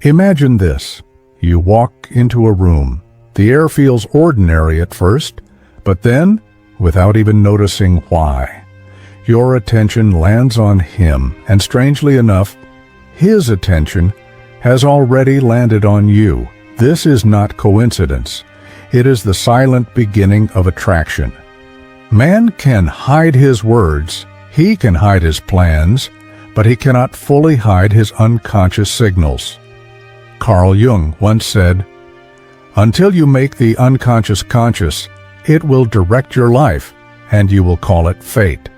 Imagine this. You walk into a room. The air feels ordinary at first, but then, without even noticing why, your attention lands on him, and strangely enough, his attention has already landed on you. This is not coincidence. It is the silent beginning of attraction. Man can hide his words, he can hide his plans, but he cannot fully hide his unconscious signals. Carl Jung once said, "Until you make the unconscious conscious, it will direct your life, and you will call it fate."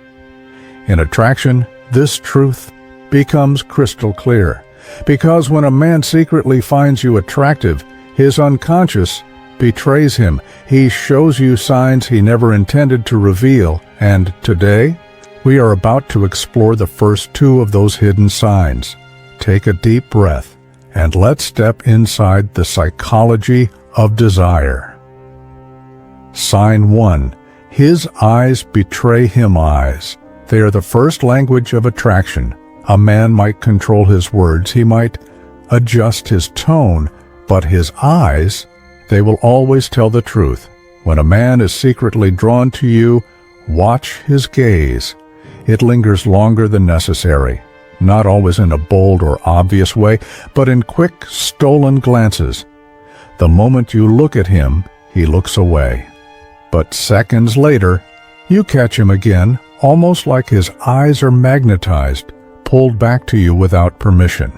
In attraction, this truth becomes crystal clear, because when a man secretly finds you attractive, his unconscious betrays him. He shows you signs he never intended to reveal, and today, we are about to explore the first two of those hidden signs. Take a deep breath, and let's step inside the psychology of desire. Sign 1. His eyes betray him eyes. They are the first language of attraction. A man might control his words, he might adjust his tone, but his eyes, they will always tell the truth. When a man is secretly drawn to you, watch his gaze. It lingers longer than necessary, not always in a bold or obvious way, but in quick, stolen glances. The moment you look at him, he looks away. But seconds later, you catch him again, almost like his eyes are magnetized, pulled back to you without permission.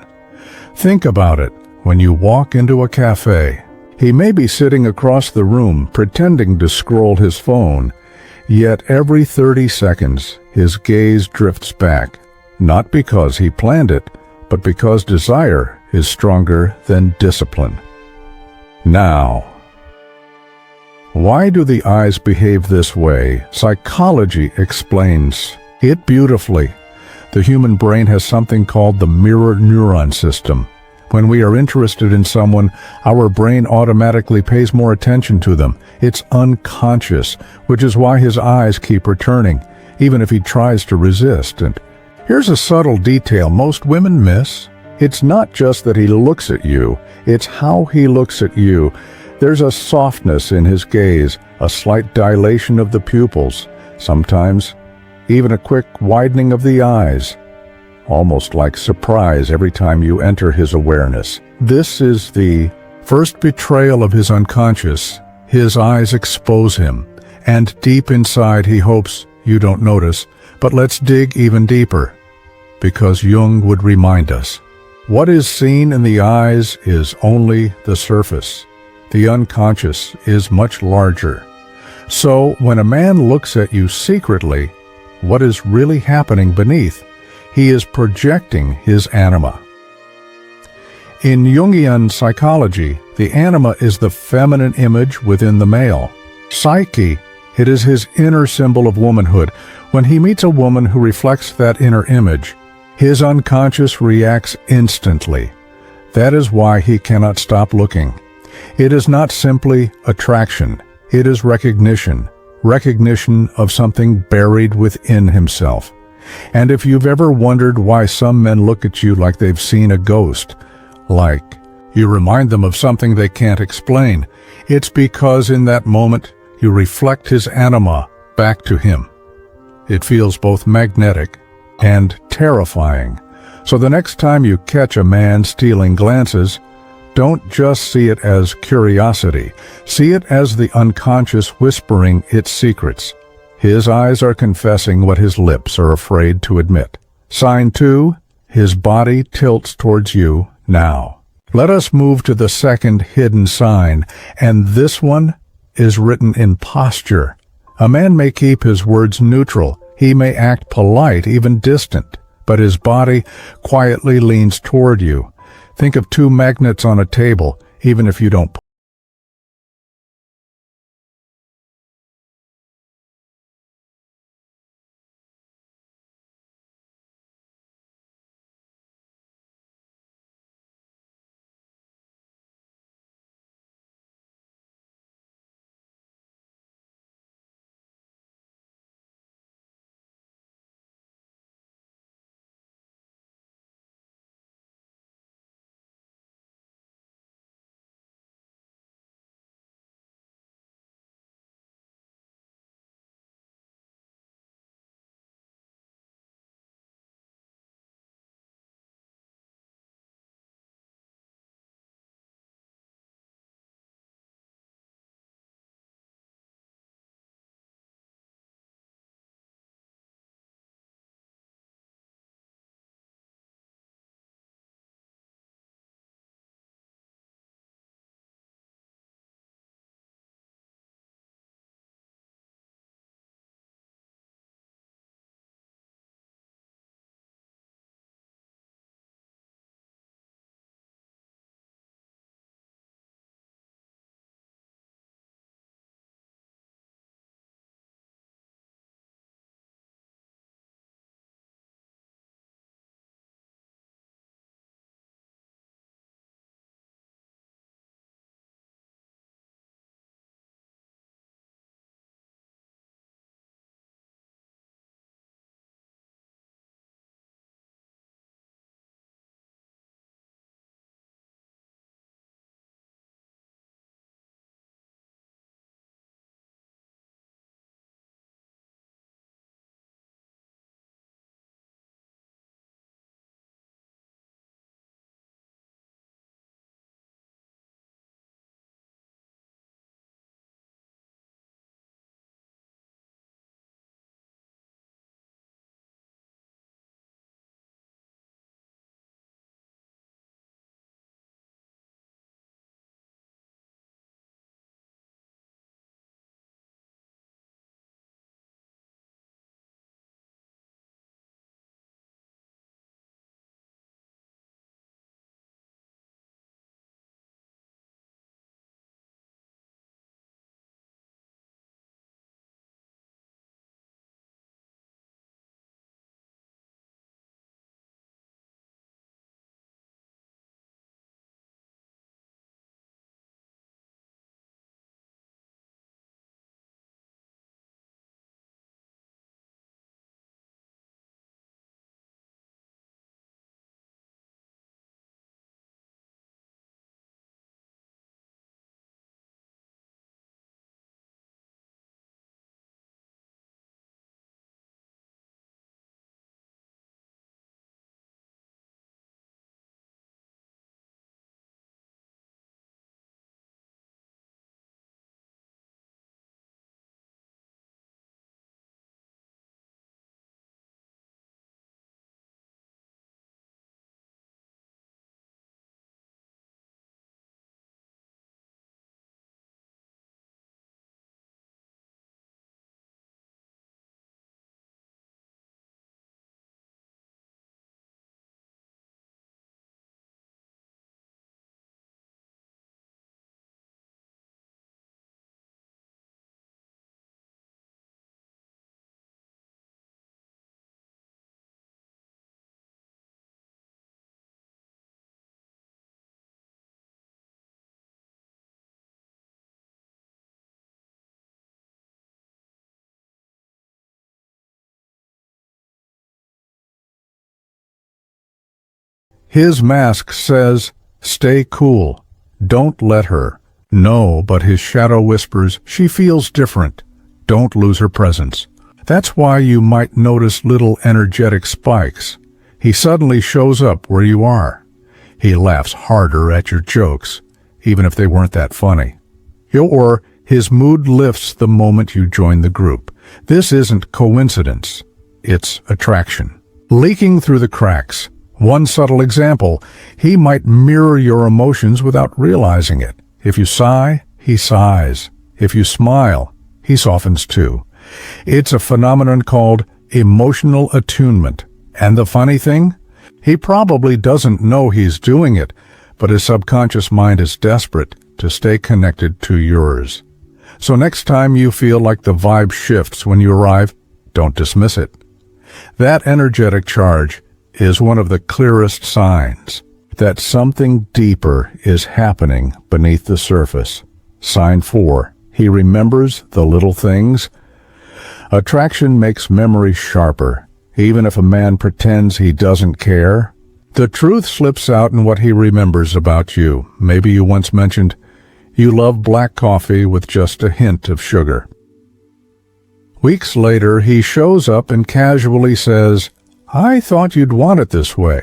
Think about it. When you walk into a cafe, he may be sitting across the room pretending to scroll his phone, yet every 30 seconds his gaze drifts back, not because he planned it, but because desire is stronger than discipline. Now, why do the eyes behave this way? Psychology explains it beautifully. The human brain has something called the mirror neuron system. When we are interested in someone, our brain automatically pays more attention to them. It's unconscious, which is why his eyes keep returning, even if he tries to resist. And here's a subtle detail most women miss. It's not just that he looks at you, it's how he looks at you. There's a softness in his gaze, a slight dilation of the pupils, sometimes even a quick widening of the eyes, almost like surprise every time you enter his awareness. This is the first betrayal of his unconscious. His eyes expose him, and deep inside he hopes you don't notice. But let's dig even deeper, because Jung would remind us, what is seen in the eyes is only the surface. The unconscious is much larger. So when a man looks at you secretly, what is really happening beneath? He is projecting his anima. In Jungian psychology, the anima is the feminine image within the male. Psyche, it is his inner symbol of womanhood. When he meets a woman who reflects that inner image, his unconscious reacts instantly. That is why he cannot stop looking. It is not simply attraction. It is recognition of something buried within himself. And if you've ever wondered why some men look at you like they've seen a ghost, like you remind them of something they can't explain, it's because in that moment you reflect his anima back to him. It feels both magnetic and terrifying. So the next time you catch a man stealing glances, don't just see it as curiosity. See it as the unconscious whispering its secrets. His eyes are confessing what his lips are afraid to admit. Sign 2, his body tilts towards you now. Let us move to the second hidden sign, and this one is written in posture. A man may keep his words neutral. He may act polite, even distant, but his body quietly leans toward you. Think of two magnets on a table, even if you don't His mask says, "Stay cool. Don't let her." No, but his shadow whispers, "She feels different. Don't lose her presence." That's why you might notice little energetic spikes. He suddenly shows up where you are. He laughs harder at your jokes, even if they weren't that funny. Or his mood lifts the moment you join the group. This isn't coincidence. It's attraction. Leaking through the cracks. One subtle example, he might mirror your emotions without realizing it. If you sigh, he sighs. If you smile, he softens too. It's a phenomenon called emotional attunement. And the funny thing? He probably doesn't know he's doing it, but his subconscious mind is desperate to stay connected to yours. So next time you feel like the vibe shifts when you arrive, don't dismiss it. That energetic charge is one of the clearest signs that something deeper is happening beneath the surface. Sign 4. He remembers the little things. Attraction makes memory sharper. Even if a man pretends he doesn't care, the truth slips out in what he remembers about you. Maybe you once mentioned, "You love black coffee with just a hint of sugar." Weeks later, he shows up and casually says, "I thought you'd want it this way."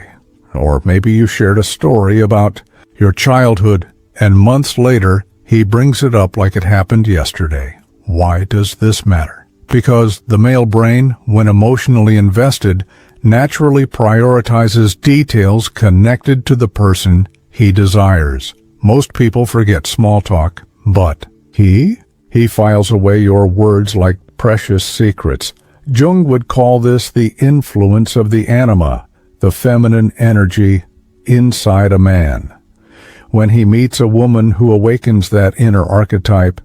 Or maybe you shared a story about your childhood, and months later, he brings it up like it happened yesterday. Why does this matter? Because the male brain, when emotionally invested, naturally prioritizes details connected to the person he desires. Most people forget small talk, but he files away your words like precious secrets. Jung would call this the influence of the anima, the feminine energy inside a man. When he meets a woman who awakens that inner archetype,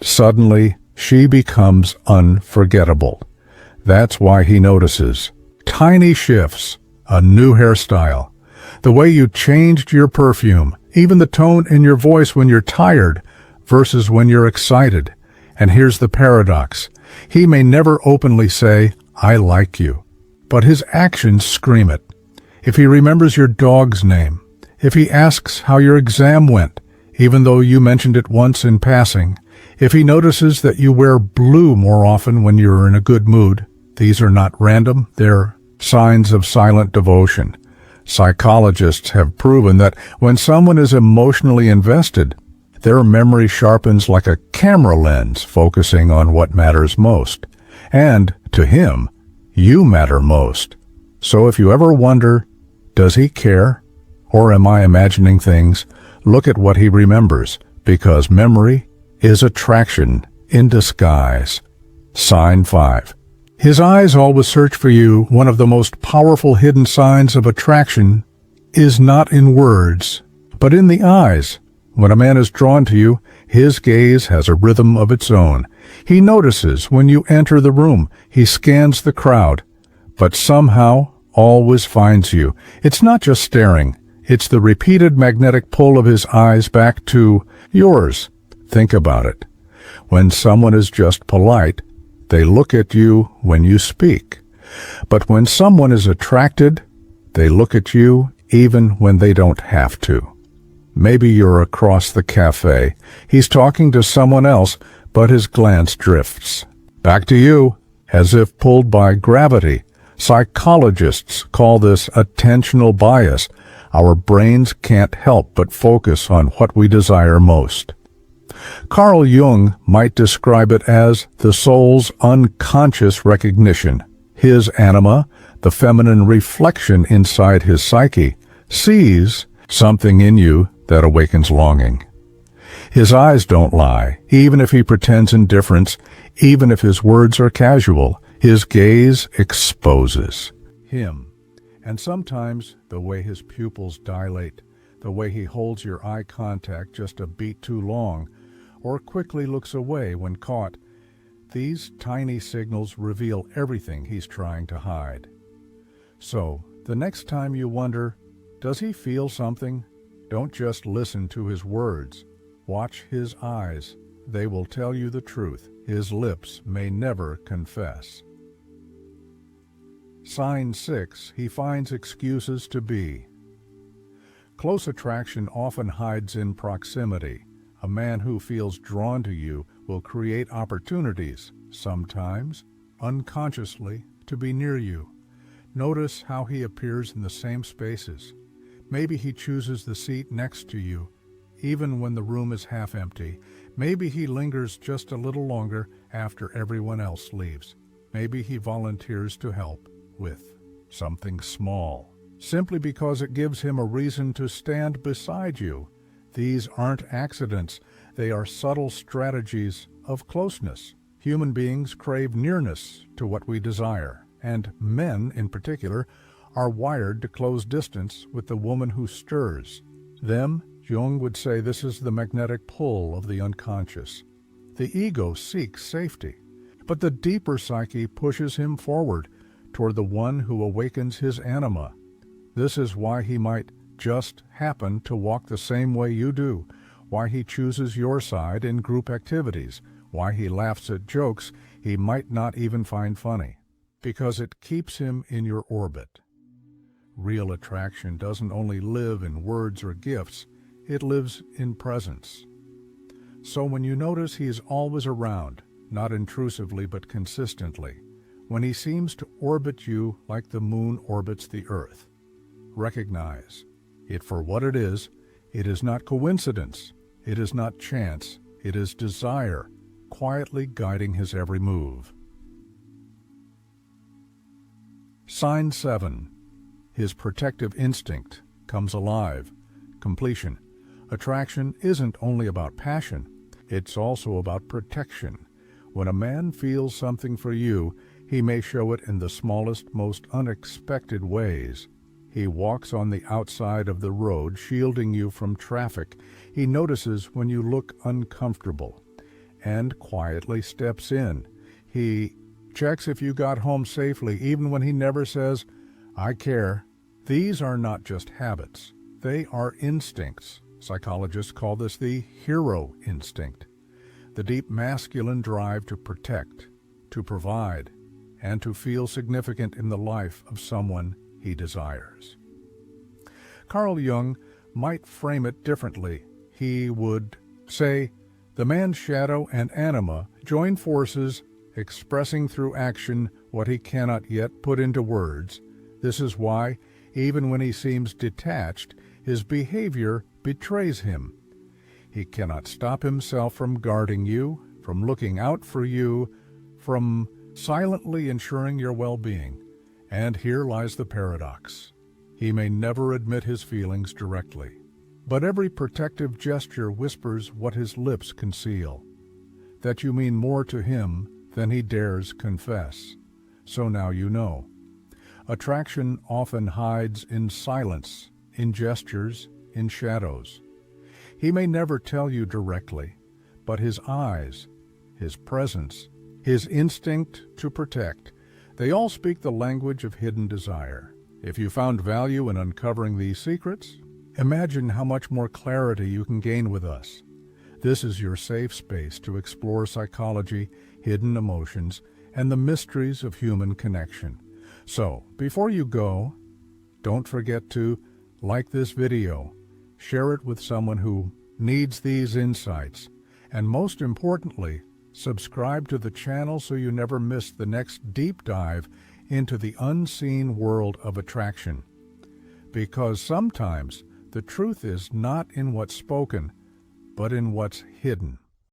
suddenly she becomes unforgettable. That's why he notices tiny shifts, a new hairstyle, the way you changed your perfume, even the tone in your voice when you're tired versus when you're excited. And here's the paradox. He may never openly say, "I like you," but his actions scream it. If he remembers your dog's name, if he asks how your exam went, even though you mentioned it once in passing, if he notices that you wear blue more often when you're in a good mood, these are not random, they're signs of silent devotion. Psychologists have proven that when someone is emotionally invested, their memory sharpens like a camera lens, focusing on what matters most. And, to him, you matter most. So if you ever wonder, does he care? Or am I imagining things? Look at what he remembers, because memory is attraction in disguise. Sign 5. His eyes always search for you. One of the most powerful hidden signs of attraction is not in words, but in the eyes. When a man is drawn to you, his gaze has a rhythm of its own. He notices when you enter the room. He scans the crowd, but somehow always finds you. It's not just staring. It's the repeated magnetic pull of his eyes back to yours. Think about it. When someone is just polite, they look at you when you speak. But when someone is attracted, they look at you even when they don't have to. Maybe you're across the cafe. He's talking to someone else, but his glance drifts back to you, as if pulled by gravity. Psychologists call this attentional bias. Our brains can't help but focus on what we desire most. Carl Jung might describe it as the soul's unconscious recognition. His anima, the feminine reflection inside his psyche, sees something in you that awakens longing. His eyes don't lie, even if he pretends indifference, even if his words are casual. His gaze exposes him. And sometimes the way his pupils dilate, the way he holds your eye contact just a beat too long, or quickly looks away when caught, these tiny signals reveal everything he's trying to hide. So, the next time you wonder, does he feel something? Don't just listen to his words. Watch his eyes. They will tell you the truth. His lips may never confess. Sign 6, he finds excuses to be. Close attraction often hides in proximity. A man who feels drawn to you will create opportunities, sometimes unconsciously, to be near you. Notice how he appears in the same spaces. Maybe he chooses the seat next to you, even when the room is half empty. Maybe he lingers just a little longer after everyone else leaves. Maybe he volunteers to help with something small, simply because it gives him a reason to stand beside you. These aren't accidents. They are subtle strategies of closeness. Human beings crave nearness to what we desire, and men, in particular, are wired to close distance with the woman who stirs them. Jung would say this is the magnetic pull of the unconscious. The ego seeks safety, but the deeper psyche pushes him forward toward the one who awakens his anima. This is why he might just happen to walk the same way you do, why he chooses your side in group activities, why he laughs at jokes he might not even find funny, because it keeps him in your orbit. Real attraction doesn't only live in words or gifts, it lives in presence. So when you notice he is always around, not intrusively but consistently, when he seems to orbit you like the moon orbits the earth, recognize it for what it is. It is not coincidence. It is not chance. It is desire, quietly guiding his every move. Sign 7. His protective instinct comes alive. Completion. Attraction isn't only about passion. It's also about protection. When a man feels something for you, he may show it in the smallest, most unexpected ways. He walks on the outside of the road, shielding you from traffic. He notices when you look uncomfortable and quietly steps in. He checks if you got home safely, even when he never says, "I care." These are not just habits. They are instincts. Psychologists call this the hero instinct, the deep masculine drive to protect, to provide, and to feel significant in the life of someone he desires. Carl Jung might frame it differently. He would say, the man's shadow and anima join forces, expressing through action what he cannot yet put into words. This is why, even when he seems detached, his behavior betrays him. He cannot stop himself from guarding you, from looking out for you, from silently ensuring your well-being. And here lies the paradox. He may never admit his feelings directly, but every protective gesture whispers what his lips conceal, that you mean more to him than he dares confess. So now you know. Attraction often hides in silence, in gestures, in shadows. He may never tell you directly, but his eyes, his presence, his instinct to protect, they all speak the language of hidden desire. If you found value in uncovering these secrets, imagine how much more clarity you can gain with us. This is your safe space to explore psychology, hidden emotions, and the mysteries of human connection. So, before you go, don't forget to like this video, share it with someone who needs these insights, and most importantly, subscribe to the channel so you never miss the next deep dive into the unseen world of attraction. Because sometimes the truth is not in what's spoken, but in what's hidden.